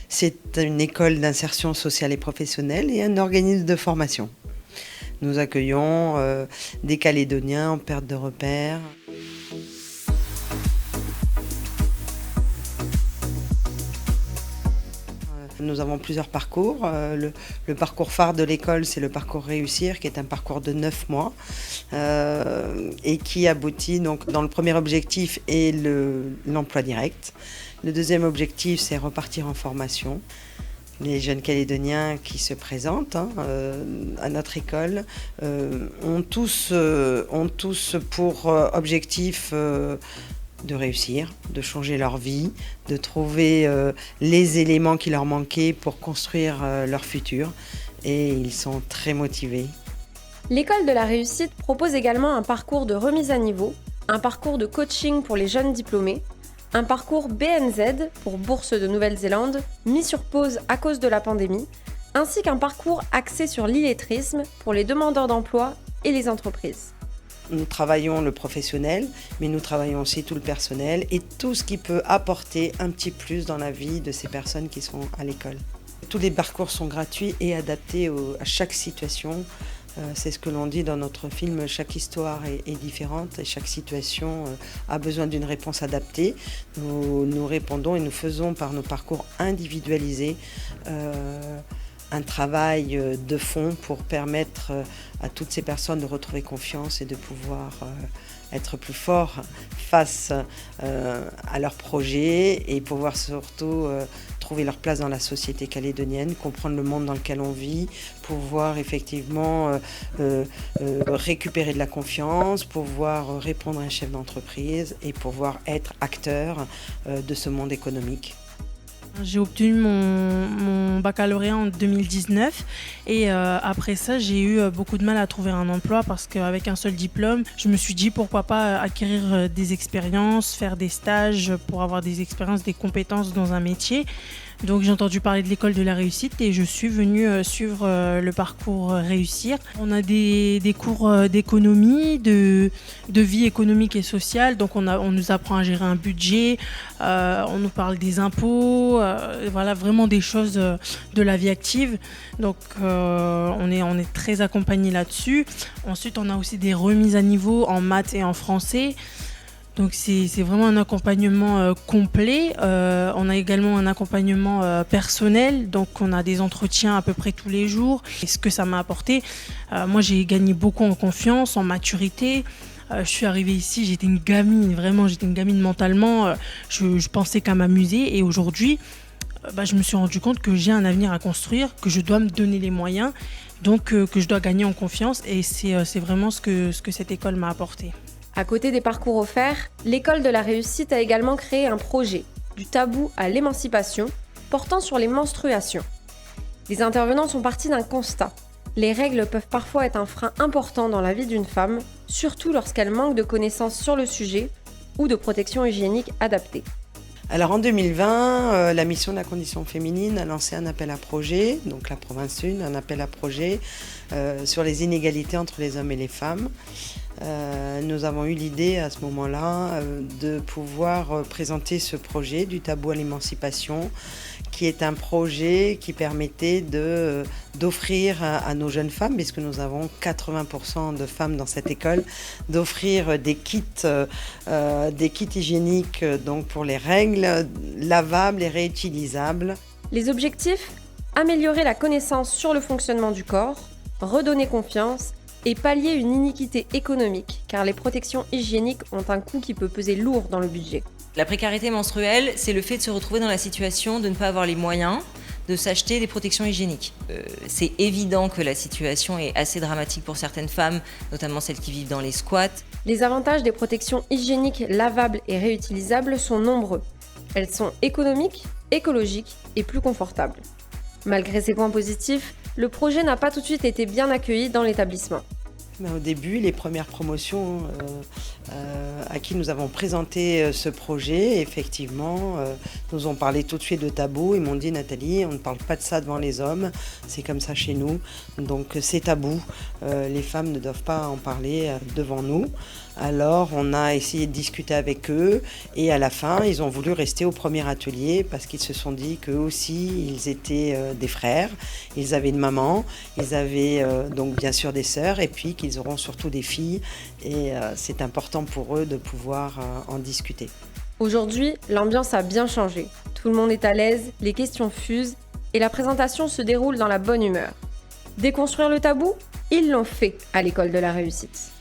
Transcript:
C'est une école d'insertion sociale et professionnelle et un organisme de formation. Nous accueillons des Calédoniens en perte de repères. Nous avons plusieurs parcours. Le parcours phare de l'école, c'est le parcours Réussir, qui est un parcours de 9 mois et qui aboutit donc dans le premier objectif est l'emploi direct. Le deuxième objectif, c'est repartir en formation. Les jeunes Calédoniens qui se présentent à notre école ont tous pour objectif de réussir, de changer leur vie, de trouver les éléments qui leur manquaient pour construire leur futur. Et ils sont très motivés. L'école de la réussite propose également un parcours de remise à niveau, un parcours de coaching pour les jeunes diplômés, un parcours BNZ pour Bourse de Nouvelle-Zélande, mis sur pause à cause de la pandémie, ainsi qu'un parcours axé sur l'illettrisme pour les demandeurs d'emploi et les entreprises. Nous travaillons le professionnel, mais nous travaillons aussi tout le personnel et tout ce qui peut apporter un petit plus dans la vie de ces personnes qui sont à l'école. Tous les parcours sont gratuits et adaptés à chaque situation. C'est ce que l'on dit dans notre film, chaque histoire est différente et chaque situation a besoin d'une réponse adaptée. Nous répondons et nous faisons par nos parcours individualisés un travail de fond pour permettre à toutes ces personnes de retrouver confiance et de pouvoir être plus forts face à leurs projets et pouvoir surtout trouver leur place dans la société calédonienne, comprendre le monde dans lequel on vit, pouvoir effectivement récupérer de la confiance, pouvoir répondre à un chef d'entreprise et pouvoir être acteur de ce monde économique. J'ai obtenu mon baccalauréat en 2019 et après ça j'ai eu beaucoup de mal à trouver un emploi parce qu'avec un seul diplôme je me suis dit pourquoi pas acquérir des expériences, faire des stages pour avoir des expériences, des compétences dans un métier. Donc j'ai entendu parler de l'école de la réussite et je suis venue suivre le parcours Réussir. On a des cours d'économie, de vie économique et sociale. Donc on nous apprend à gérer un budget, on nous parle des impôts, voilà vraiment des choses de la vie active. Donc on est très accompagnés là-dessus. Ensuite on a aussi des remises à niveau en maths et en français. Donc c'est vraiment un accompagnement complet. On a également un accompagnement personnel, donc on a des entretiens à peu près tous les jours. Et ce que ça m'a apporté, moi j'ai gagné beaucoup en confiance, en maturité. Je suis arrivée ici, j'étais une gamine mentalement. Je pensais qu'à m'amuser et aujourd'hui, je me suis rendu compte que j'ai un avenir à construire, que je dois me donner les moyens, donc que je dois gagner en confiance et c'est vraiment ce que cette école m'a apporté. À côté des parcours offerts, l'école de la réussite a également créé un projet, du tabou à l'émancipation, portant sur les menstruations. Les intervenants sont partis d'un constat. Les règles peuvent parfois être un frein important dans la vie d'une femme, surtout lorsqu'elle manque de connaissances sur le sujet ou de protection hygiénique adaptée. Alors en 2020, la mission de la condition féminine a lancé un appel à projet, donc la province 1, un appel à projet sur les inégalités entre les hommes et les femmes. Nous avons eu l'idée à ce moment-là de pouvoir présenter ce projet du tabou à l'émancipation, qui est un projet qui permettait d'offrir à nos jeunes femmes, puisque nous avons 80% de femmes dans cette école, d'offrir des kits hygiéniques donc pour les règles, lavables et réutilisables. Les objectifs : améliorer la connaissance sur le fonctionnement du corps, redonner confiance et pallier une iniquité économique, car les protections hygiéniques ont un coût qui peut peser lourd dans le budget. La précarité menstruelle, c'est le fait de se retrouver dans la situation de ne pas avoir les moyens de s'acheter des protections hygiéniques. C'est évident que la situation est assez dramatique pour certaines femmes, notamment celles qui vivent dans les squats. Les avantages des protections hygiéniques lavables et réutilisables sont nombreux. Elles sont économiques, écologiques et plus confortables. Malgré ces points positifs, le projet n'a pas tout de suite été bien accueilli dans l'établissement. Au début, les premières promotions à qui nous avons présenté ce projet, effectivement, nous ont parlé tout de suite de tabou. Ils m'ont dit: Nathalie, on ne parle pas de ça devant les hommes, c'est comme ça chez nous, donc c'est tabou. Les femmes ne doivent pas en parler devant nous. Alors on a essayé de discuter avec eux et à la fin ils ont voulu rester au premier atelier parce qu'ils se sont dit qu'eux aussi ils étaient des frères, ils avaient une maman, ils avaient donc bien sûr des sœurs et puis qu'ils auront surtout des filles et c'est important pour eux de pouvoir en discuter. Aujourd'hui, l'ambiance a bien changé. Tout le monde est à l'aise, les questions fusent et la présentation se déroule dans la bonne humeur. Déconstruire le tabou ? Ils l'ont fait à l'école de la réussite.